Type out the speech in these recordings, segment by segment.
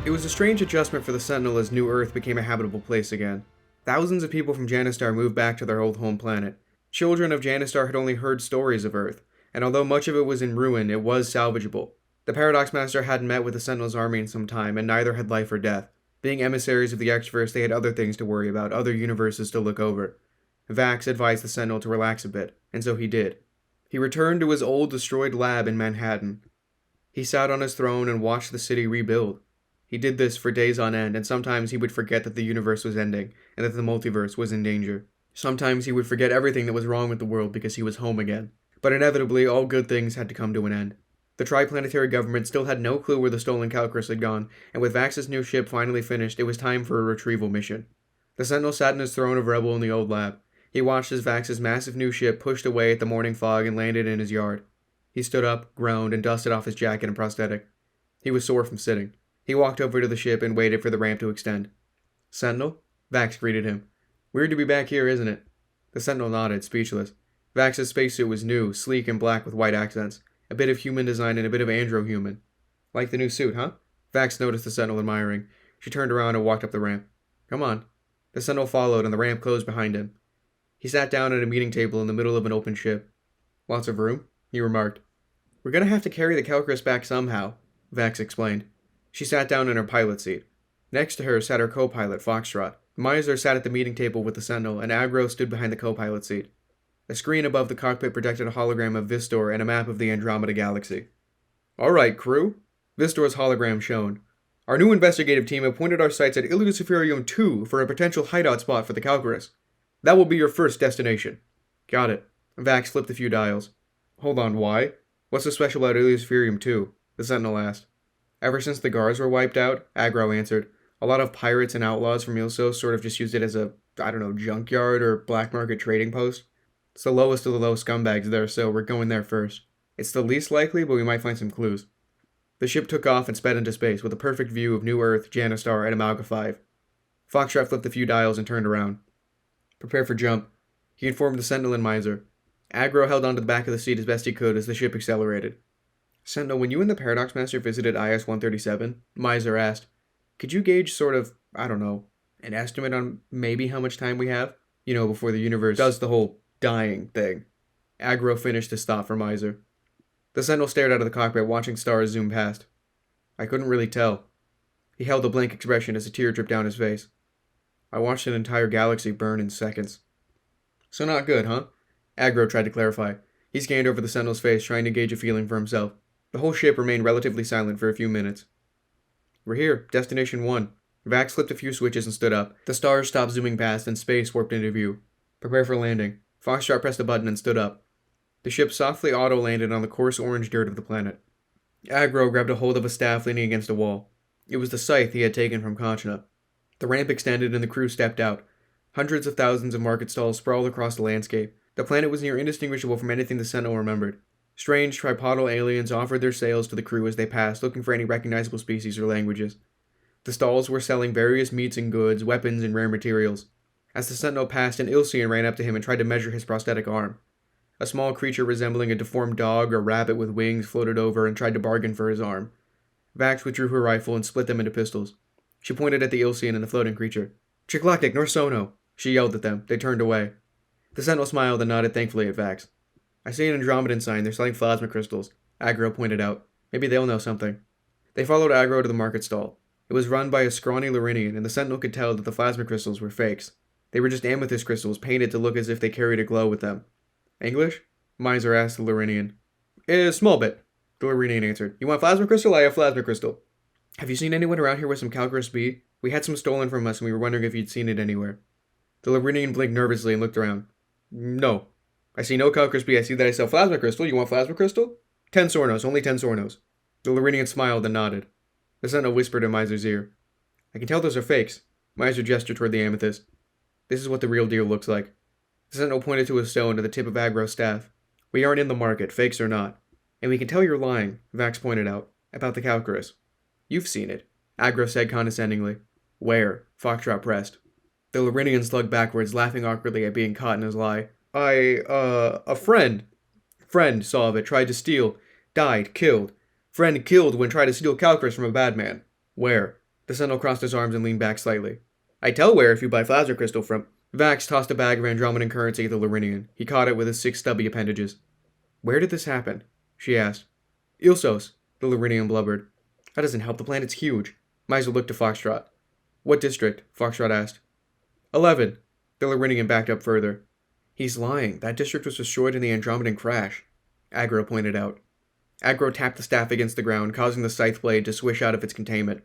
It was a strange adjustment for the Sentinel as New Earth became a habitable place again. Thousands of people from Janistar moved back to their old home planet. Children of Janistar had only heard stories of Earth, and although much of it was in ruin, it was salvageable. The Paradox Master hadn't met with the Sentinel's army in some time, and neither had life or death. Being emissaries of the X-Verse, they had other things to worry about, other universes to look over. Vax advised the Sentinel to relax a bit, and so he did. He returned to his old destroyed lab in Manhattan. He sat on his throne and watched the city rebuild. He did this for days on end, and sometimes he would forget that the universe was ending, and that the multiverse was in danger. Sometimes he would forget everything that was wrong with the world because he was home again. But inevitably, all good things had to come to an end. The triplanetary government still had no clue where the stolen Calcris had gone, and with Vax's new ship finally finished, it was time for a retrieval mission. The Sentinel sat in his throne of rebel in the old lab. He watched as Vax's massive new ship pushed away at the morning fog and landed in his yard. He stood up, groaned, and dusted off his jacket and prosthetic. He was sore from sitting. He walked over to the ship and waited for the ramp to extend. "Sentinel?" Vax greeted him. "Weird to be back here, isn't it?" The Sentinel nodded, speechless. Vax's spacesuit was new, sleek and black with white accents. A bit of human design and a bit of andro-human. "Like the new suit, huh?" Vax noticed the Sentinel admiring. She turned around and walked up the ramp. "Come on." The Sentinel followed and the ramp closed behind him. He sat down at a meeting table in the middle of an open ship. "Lots of room?" he remarked. "We're gonna have to carry the Calcris back somehow," Vax explained. She sat down in her pilot seat. Next to her sat her co-pilot, Foxtrot. Miser sat at the meeting table with the Sentinel, and Agro stood behind the co-pilot seat. A screen above the cockpit projected a hologram of Vistor and a map of the Andromeda Galaxy. "All right, crew." Vistor's hologram shone. "Our new investigative team have pointed our sights at Iliospherium 2 for a potential hideout spot for the Calcris. That will be your first destination." "Got it." Vax flipped a few dials. "Hold on, why? What's so special about Iliospherium 2? The Sentinel asked. "Ever since the guards were wiped out," Agro answered, "a lot of pirates and outlaws from Ilso sort of just used it as a, junkyard or black market trading post. It's the lowest of the low scumbags there, so we're going there first. It's the least likely, but we might find some clues." The ship took off and sped into space with a perfect view of New Earth, Janistar, and Amalga 5. Foxtrot flipped a few dials and turned around. "Prepare for jump," he informed the Sentinel and Miser. Agro held onto the back of the seat as best he could as the ship accelerated. "Sentinel, when you and the Paradox Master visited IS-137, Miser asked, could you gauge sort of, an estimate on maybe how much time we have? Before the universe does the whole dying thing." Agro finished his thought for Miser. The Sentinel stared out of the cockpit, watching stars zoom past. "I couldn't really tell." He held a blank expression as a tear dripped down his face. "I watched an entire galaxy burn in seconds." "So not good, huh?" Agro tried to clarify. He scanned over the Sentinel's face, trying to gauge a feeling for himself. The whole ship remained relatively silent for a few minutes. "We're here, Destination 1. Vax flipped a few switches and stood up. The stars stopped zooming past and space warped into view. "Prepare for landing." Foxtrot pressed a button and stood up. The ship softly auto-landed on the coarse orange dirt of the planet. Agro grabbed a hold of a staff leaning against a wall. It was the scythe he had taken from Conchna. The ramp extended and the crew stepped out. Hundreds of thousands of market stalls sprawled across the landscape. The planet was near indistinguishable from anything the Sentinel remembered. Strange tripodal aliens offered their sails to the crew as they passed, looking for any recognizable species or languages. The stalls were selling various meats and goods, weapons, and rare materials. As the Sentinel passed, an Ilsian ran up to him and tried to measure his prosthetic arm. A small creature resembling a deformed dog or rabbit with wings floated over and tried to bargain for his arm. Vax withdrew her rifle and split them into pistols. She pointed at the Ilsian and the floating creature. "Chiklaktik, nor sono!" She yelled at them. They turned away. The Sentinel smiled and nodded thankfully at Vax. "I see an Andromedan sign. They're selling plasma crystals," Agro pointed out. "Maybe they'll know something." They followed Agro to the market stall. It was run by a scrawny Lorinian, and the Sentinel could tell that the plasma crystals were fakes. They were just amethyst crystals, painted to look as if they carried a glow with them. "English?" Miser asked the Lorinian. "A small bit," the Lorinian answered. "You want plasma crystal? I have plasma crystal." "Have you seen anyone around here with some Calcris B? We had some stolen from us, and we were wondering if you'd seen it anywhere." The Lorinian blinked nervously and looked around. "No. I see no Calcris B. I see that I sell plasma crystal. You want plasma crystal?" 10 Sornos, only 10 Sornos." The Lorinian smiled and nodded. The Sentinel whispered in Miser's ear. "I can tell those are fakes." Miser gestured toward the amethyst. "This is what the real deal looks like." The Sentinel pointed to a stone at the tip of Agro's staff. "We aren't in the market, fakes or not. And we can tell you're lying," Vax pointed out, "about the Calcris." "You've seen it," Agro said condescendingly. "Where?" Foxtrot pressed. The Lorinian slugged backwards, laughing awkwardly at being caught in his lie. A friend. Friend saw of it, tried to steal. Died, killed. Friend killed when tried to steal Calcris from a bad man." "Where?" The Sentinel crossed his arms and leaned back slightly. "I tell where if you buy Plasma Crystal from." Vax tossed a bag of Andromedan currency at the Lorinian. He caught it with his 6 stubby appendages. "Where did this happen?" she asked. "Ilsos," the Lorinian blubbered. "That doesn't help, the planet's huge." Miser looked to Foxtrot. "What district?" Foxtrot asked. 11. The Lorinian backed up further. "He's lying. That district was destroyed in the Andromedan crash," Agro pointed out. Agro tapped the staff against the ground, causing the scythe blade to swish out of its containment.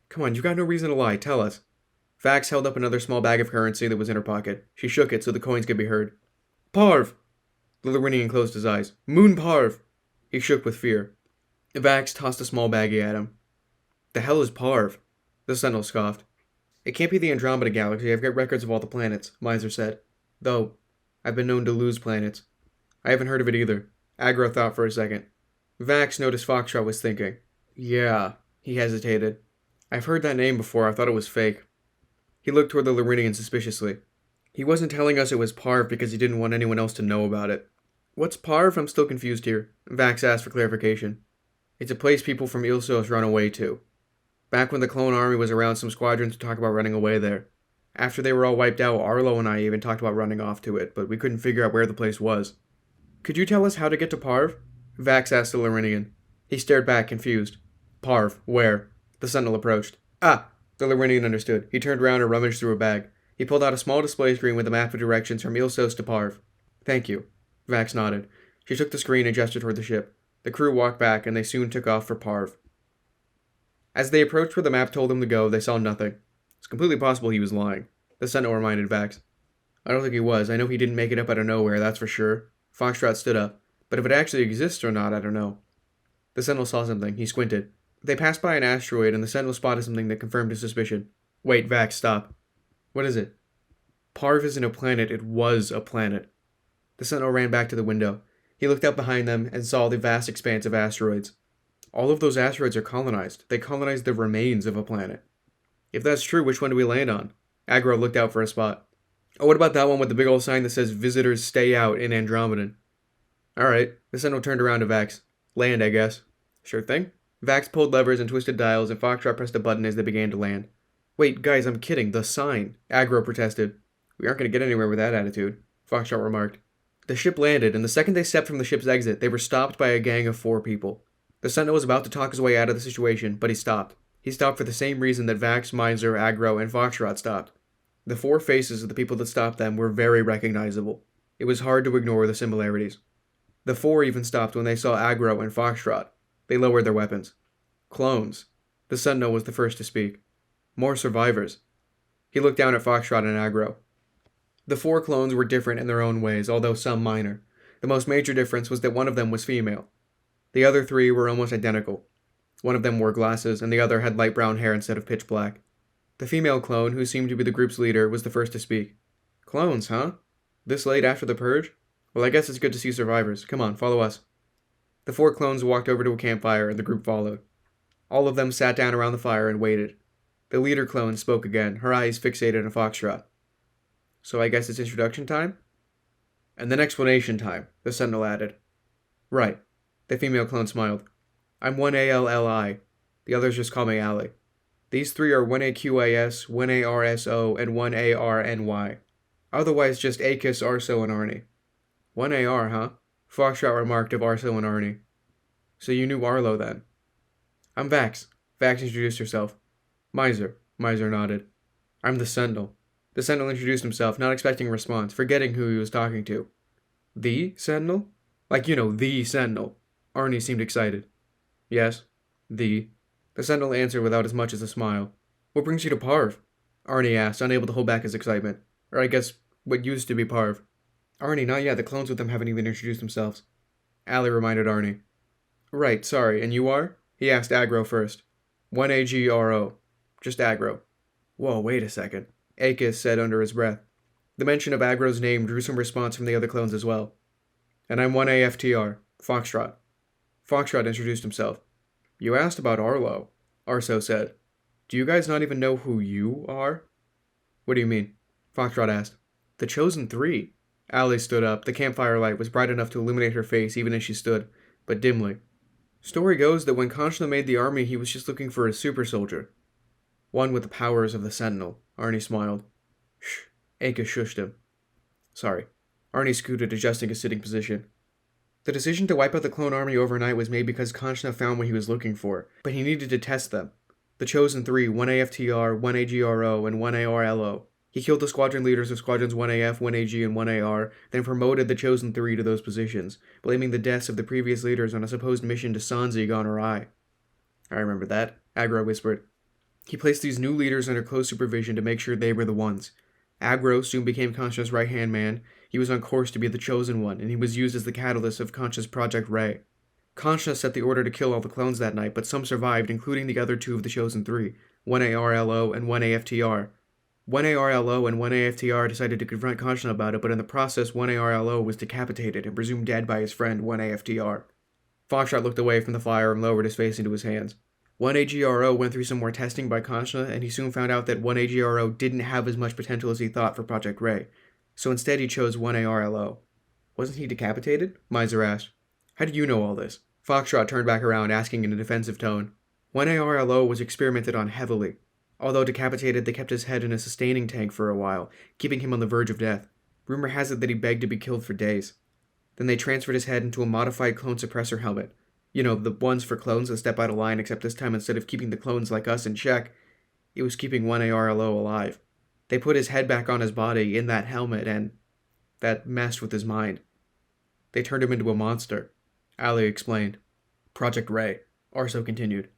"Come on, you got no reason to lie. Tell us." Vax held up another small bag of currency that was in her pocket. She shook it so the coins could be heard. "Parv!" The Lorinian closed his eyes. "Moon Parv!" He shook with fear. Vax tossed a small baggie at him. "The hell is Parv?" The Sentinel scoffed. "It can't be the Andromeda Galaxy. I've got records of all the planets," Miser said. "Though, I've been known to lose planets." "I haven't heard of it either." Agro thought for a second. Vax noticed Foxtrot was thinking. "Yeah," he hesitated. "I've heard that name before. I thought it was fake." He looked toward the Lorinian suspiciously. "He wasn't telling us it was Parv because he didn't want anyone else to know about it." "What's Parv? I'm still confused here," Vax asked for clarification. "It's a place people from Ilsos run away to. Back when the clone army was around, some squadrons would talk about running away there. After they were all wiped out, Arlo and I even talked about running off to it, but we couldn't figure out where the place was." "Could you tell us how to get to Parv?" Vax asked the Lorinian. He stared back, confused. "Parv, where?" The Sentinel approached. "Ah!" The Lorinian understood. He turned around and rummaged through a bag. He pulled out a small display screen with a map of directions from Ilsos to Parv. "Thank you." Vax nodded. She took the screen and gestured toward the ship. The crew walked back, and they soon took off for Parv. As they approached where the map told them to go, they saw nothing. It's completely possible he was lying, the Sentinel reminded Vax. "I don't think he was. I know he didn't make it up out of nowhere, that's for sure." Foxtrot stood up. "But if it actually exists or not, I don't know." The Sentinel saw something. He squinted. They passed by an asteroid, and the Sentinel spotted something that confirmed his suspicion. "Wait, Vax, stop." "What is it?" "Parv isn't a planet. It was a planet." The Sentinel ran back to the window. He looked out behind them and saw the vast expanse of asteroids. "All of those asteroids are colonized. They colonized the remains of a planet." "If that's true, which one do we land on?" Agro looked out for a spot. "Oh, what about that one with the big old sign that says visitors stay out in Andromedan?" "Alright." The Sentinel turned around to Vax. "Land, I guess." "Sure thing." Vax pulled levers and twisted dials, and Foxtrot pressed a button as they began to land. "Wait, guys, I'm kidding. The sign." Agro protested. "We aren't going to get anywhere with that attitude," Foxtrot remarked. The ship landed, and the second they stepped from the ship's exit, they were stopped by a gang of 4 people. The Sentinel was about to talk his way out of the situation, but he stopped. He stopped for the same reason that Vax, Miser, Agro, and Foxtrot stopped. The 4 faces of the people that stopped them were very recognizable. It was hard to ignore the similarities. The 4 even stopped when they saw Agro and Foxtrot. They lowered their weapons. "Clones." The Sentinel was the first to speak. "More survivors." He looked down at Foxtrot and Agro. The 4 clones were different in their own ways, although some minor. The most major difference was that one of them was female. The other 3 were almost identical. One of them wore glasses, and the other had light brown hair instead of pitch black. The female clone, who seemed to be the group's leader, was the first to speak. "Clones, huh? This late after the purge? Well, I guess it's good to see survivors. Come on, follow us." The 4 clones walked over to a campfire, and the group followed. All of them sat down around the fire and waited. The leader clone spoke again, her eyes fixated on Foxtrot. "So I guess it's introduction time?" "And then explanation time," the Sentinel added. "Right." The female clone smiled. "I'm 1ALLI. The others just call me Allie. These 3 are 1AQAS, 1ARSO, and 1ARNY. Otherwise just Akis, Arso, and Arnie." "1AR, huh?" Foxtrot remarked of Arso and Arnie. "So you knew Arlo then?" "I'm Vax." Vax introduced herself. "Miser." Miser nodded. "I'm the Sentinel." The Sentinel introduced himself, not expecting a response, forgetting who he was talking to. "The Sentinel?" "Like, the Sentinel." Arnie seemed excited. "Yes, the." The Sentinel answered without as much as a smile. "What brings you to Parv?" Arnie asked, unable to hold back his excitement. Or I guess, what used to be Parv. "Arnie, not yet. The clones with them haven't even introduced themselves." Allie reminded Arnie. "Right, sorry. And you are?" He asked Agro first. 1AGRO. Just Agro." "Whoa, wait a second," Akis said under his breath. The mention of Agro's name drew some response from the other clones as well. "And I'm 1AFTR, Foxtrot." Foxtrot introduced himself. "You asked about Arlo," Arso said. "Do you guys not even know who you are?" "What do you mean?" Foxtrot asked. "The Chosen 3. Allie stood up. The campfire light was bright enough to illuminate her face even as she stood, but dimly. "Story goes that when Konchna made the army, he was just looking for a super soldier." One with the powers of the Sentinel. Arnie smiled. Shh. Aka shushed him. Sorry. Arnie scooted, adjusting his sitting position. The decision to wipe out the clone army overnight was made because Kanchna found what he was looking for, but he needed to test them. The Chosen Three, 1 AFTR, 1 AGRO, and 1 ARLO. He killed the squadron leaders of Squadrons 1AF, 1AG, and 1AR, then promoted the Chosen Three to those positions, blaming the deaths of the previous leaders on a supposed mission to Sanzi gone awry. I remember that, Agro whispered. He placed these new leaders under close supervision to make sure they were the ones. Agro soon became Kanchna's right-hand man. He was on course to be the chosen one, and he was used as the catalyst of Kanchna's Project Ray. Kanchna set the order to kill all the clones that night, but some survived, including the other two of the Chosen Three, 1 ARLO and 1 AFTR. 1 ARLO and 1 AFTR decided to confront Kanchna about it, but in the process 1 ARLO was decapitated and presumed dead by his friend 1 AFTR. Foxtrot looked away from the fire and lowered his face into his hands. 1 AGRO went through some more testing by Kanchna, and he soon found out that 1 AGRO didn't have as much potential as he thought for Project Ray, so instead he chose 1 ARLO. Wasn't he decapitated? Miser asked. How do you know all this? Foxtrot turned back around, asking in a defensive tone. 1 ARLO was experimented on heavily. Although decapitated, they kept his head in a sustaining tank for a while, keeping him on the verge of death. Rumor has it that he begged to be killed for days. Then they transferred his head into a modified clone suppressor helmet. You know, the ones for clones that step out of line, except this time instead of keeping the clones like us in check, it was keeping 1 ARLO alive. They put his head back on his body in that helmet, and that messed with his mind. They turned him into a monster. Ali explained. Project Ray, Arso continued.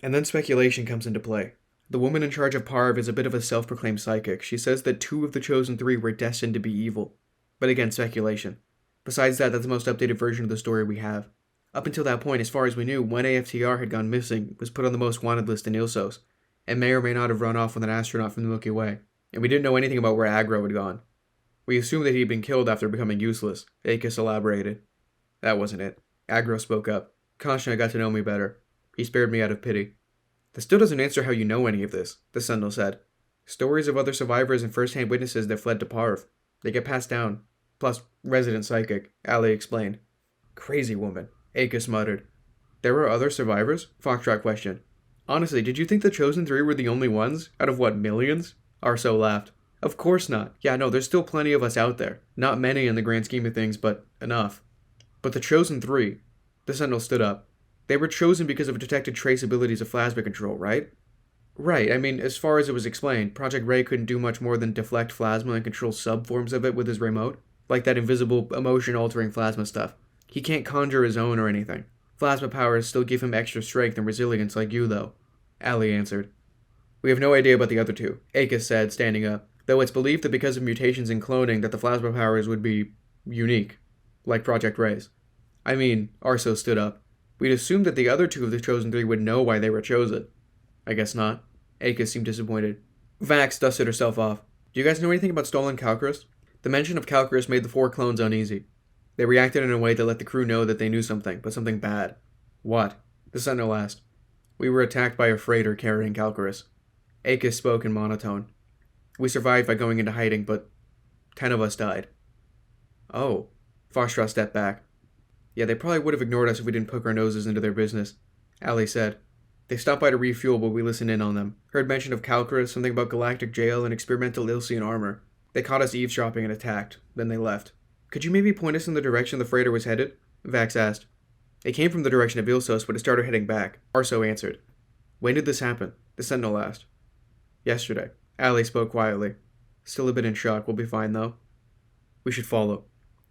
And then speculation comes into play. The woman in charge of Parv is a bit of a self-proclaimed psychic. She says that 2 of the Chosen 3 were destined to be evil. But again, speculation. Besides that, that's the most updated version of the story we have. Up until that point, as far as we knew, 1 AFTR had gone missing, was put on the most wanted list in Ilsos, and may or may not have run off with an astronaut from the Milky Way. And we didn't know anything about where Agro had gone. We assumed that he had been killed after becoming useless, Akis elaborated. That wasn't it. Agro spoke up. Kanchna got to know me better. He spared me out of pity. That still doesn't answer how you know any of this, the Sentinel said. Stories of other survivors and first-hand witnesses that fled to Parv. They get passed down. Plus, resident psychic, Ali explained. Crazy woman, Akis muttered. There were other survivors? Foxtrot questioned. Honestly, did you think the Chosen 3 were the only ones? Out of what, millions? Arso laughed. Of course not. Yeah, no, there's still plenty of us out there. Not many in the grand scheme of things, but enough. But the Chosen 3, the Sentinel stood up. They were chosen because of detected trace abilities of plasma control, right? Right, I mean, as far as it was explained, Project Ray couldn't do much more than deflect plasma and control subforms of it with his remote. Like that invisible, emotion-altering plasma stuff. He can't conjure his own or anything. Plasma powers still give him extra strength and resilience like you, though. Ali answered. We have no idea about the other two, Akis said, standing up. Though it's believed that because of mutations in cloning that the plasma powers would be unique. Like Project Ray's. I mean, Arso stood up. We'd assumed that the other 2 of the Chosen 3 would know why they were chosen. I guess not. Akis seemed disappointed. Vax dusted herself off. Do you guys know anything about stolen Calcarus? The mention of Calcarus made the 4 clones uneasy. They reacted in a way that let the crew know that they knew something, but something bad. What? The Sentinel asked. We were attacked by a freighter carrying Calcarus. Akis spoke in monotone. We survived by going into hiding, but 10 of us died. Oh. Foxtrot stepped back. Yeah, they probably would have ignored us if we didn't poke our noses into their business, Ali said. They stopped by to refuel, but we listened in on them. Heard mention of Calcarus, something about galactic jail, and experimental Ilsian armor. They caught us eavesdropping and attacked. Then they left. Could you maybe point us in the direction the freighter was headed? Vax asked. It came from the direction of Ilsos, but it started heading back. Arso answered. When did this happen? The Sentinel asked. Yesterday. Ali spoke quietly. Still a bit in shock. We'll be fine, though. We should follow.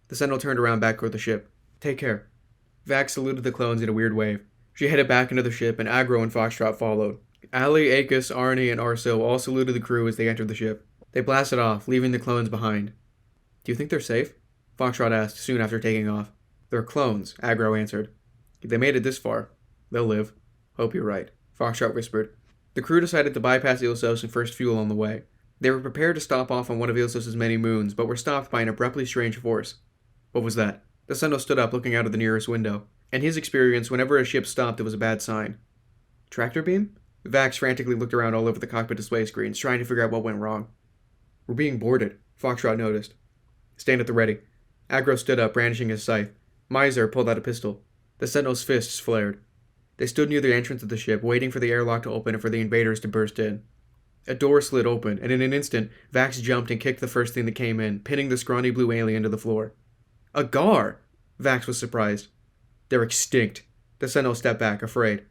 The Sentinel turned around back toward the ship. Take care. Vax saluted the clones in a weird wave. She headed back into the ship, and Agro and Foxtrot followed. Ali, Akis, Arnie, and Arso all saluted the crew as they entered the ship. They blasted off, leaving the clones behind. Do you think they're safe? Foxtrot asked soon after taking off. They're clones, Agro answered. If they made it this far, they'll live. Hope you're right, Foxtrot whispered. The crew decided to bypass Ilsos and first fuel on the way. They were prepared to stop off on one of Ilsos' many moons, but were stopped by an abruptly strange force. What was that? The Sentinel stood up, looking out of the nearest window. In his experience, whenever a ship stopped, it was a bad sign. Tractor beam? Vax frantically looked around all over the cockpit display screens, trying to figure out what went wrong. We're being boarded, Foxtrot noticed. Stand at the ready. Agro stood up, brandishing his scythe. Miser pulled out a pistol. The Sentinel's fists flared. They stood near the entrance of the ship, waiting for the airlock to open and for the invaders to burst in. A door slid open, and in an instant, Vax jumped and kicked the first thing that came in, pinning the scrawny blue alien to the floor. A Gar! Vax was surprised. They're extinct. The Sentinel stepped back, afraid.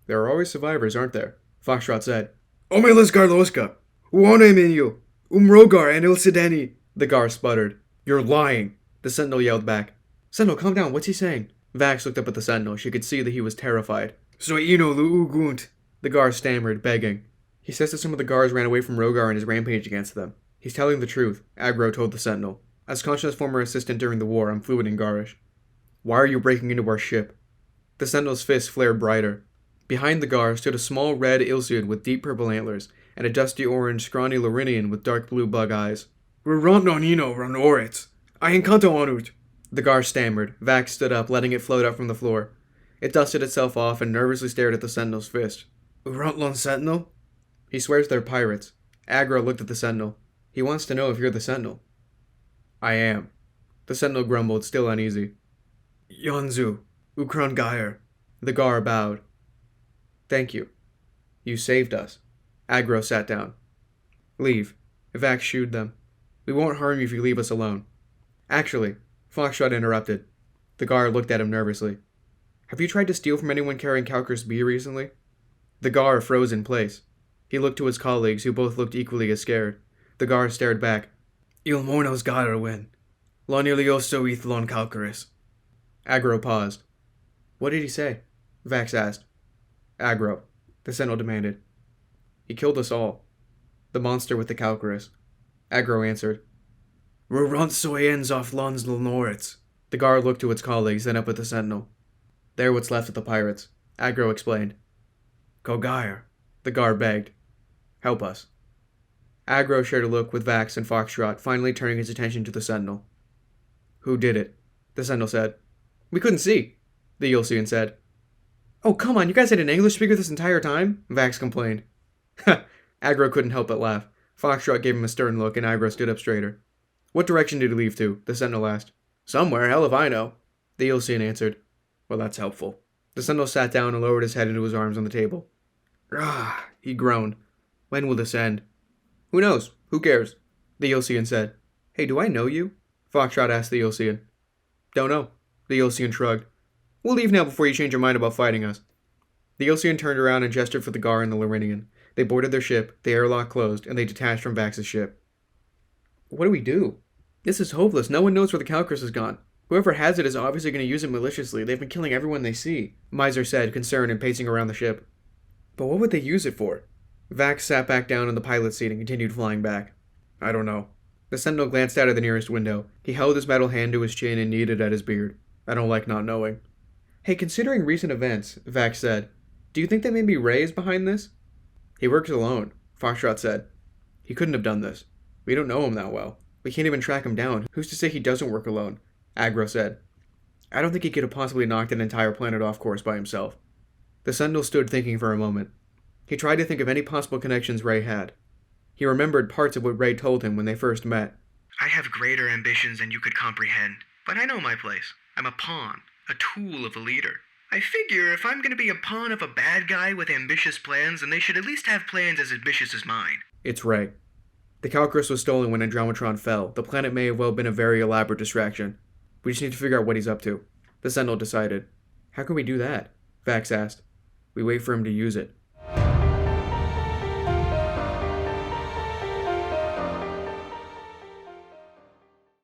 There are always survivors, aren't there? Foxtrot said. Omelas Garloska! Uone minu! Umrogar and Ilsideni! The Gar sputtered. You're lying! The Sentinel yelled back. Sentinel, calm down, what's he saying? Vax looked up at the Sentinel. She could see that he was terrified. Soino luugunt! The Gar stammered, begging. He says that some of the Gars ran away from Rogar in his rampage against them. He's telling the truth, Agro told the Sentinel. As Conscious former assistant during the war, I'm fluent in Garish. Why are you breaking into our ship? The Sentinel's fist flared brighter. Behind the Gar stood a small red Ilseid with deep purple antlers, and a dusty orange scrawny Lorinian with dark blue bug eyes. Rurantnonino Ronoritz. I encanto onut. The Gar stammered. Vax stood up, letting it float up from the floor. It dusted itself off and nervously stared at the Sentinel's fist. Urantlon Sentinel? He swears they're pirates. Agro looked at the Sentinel. He wants to know if you're the Sentinel. I am. The Sentinel grumbled, still uneasy. Yonzu, Ukron Geyer. The Gar bowed. Thank you. You saved us. Agro sat down. Leave. Vax shooed them. We won't harm you if you leave us alone. Actually, Foxtrot interrupted. The Gar looked at him nervously. Have you tried to steal from anyone carrying Calcur's B recently? The Gar froze in place. He looked to his colleagues, who both looked equally as scared. The Gar stared back. Il monos Garwin. Lonilioso ethlon calcaris. Agro paused. What did he say? Vax asked. Agro, the Sentinel demanded. He killed us all. The monster with the calcaris. Agro answered. Rurantsoyens off lons lnoritz. The Gar looked to its colleagues, then up at the Sentinel. They're what's left of the pirates, Agro explained. Kogire, the Gar begged. Help us. Agro shared a look with Vax and Foxtrot, finally turning his attention to the Sentinel. Who did it? The Sentinel said. We couldn't see, the Yulcian said. Oh, come on, you guys had an English speaker this entire time? Vax complained. Ha! Agro couldn't help but laugh. Foxtrot gave him a stern look, and Agro stood up straighter. What direction did he leave to? The Sentinel asked. Somewhere, hell if I know, the Yulcian answered. Well, that's helpful. The Sentinel sat down and lowered his head into his arms on the table. Ah, he groaned. When will this end? Who knows? Who cares? The Yulcian said. Hey, do I know you? Foxtrot asked the Yulcian. Don't know. The Yulcian shrugged. We'll leave now before you change your mind about fighting us. The Yulcian turned around and gestured for the Gar and the Lorinian. They boarded their ship, the airlock closed, and they detached from Vax's ship. What do we do? This is hopeless. No one knows where the Calcris has gone. Whoever has it is obviously going to use it maliciously. They've been killing everyone they see, Miser said, concerned and pacing around the ship. But what would they use it for? Vax sat back down in the pilot's seat and continued flying back. I don't know. The Sentinel glanced out of the nearest window. He held his metal hand to his chin and kneaded at his beard. I don't like not knowing. Hey, considering recent events, Vax said, do you think that maybe Ray is behind this? He works alone, Foxtrot said. He couldn't have done this. We don't know him that well. We can't even track him down. Who's to say he doesn't work alone? Agro said. I don't think he could have possibly knocked an entire planet off course by himself. The Sentinel stood thinking for a moment. He tried to think of any possible connections Ray had. He remembered parts of what Ray told him when they first met. I have greater ambitions than you could comprehend, but I know my place. I'm a pawn, a tool of a leader. I figure if I'm going to be a pawn of a bad guy with ambitious plans, then they should at least have plans as ambitious as mine. It's Ray. The Calcris was stolen when Andrometron fell. The planet may have well been a very elaborate distraction. We just need to figure out what he's up to. The Sentinel decided. How can we do that? Vax asked. We wait for him to use it.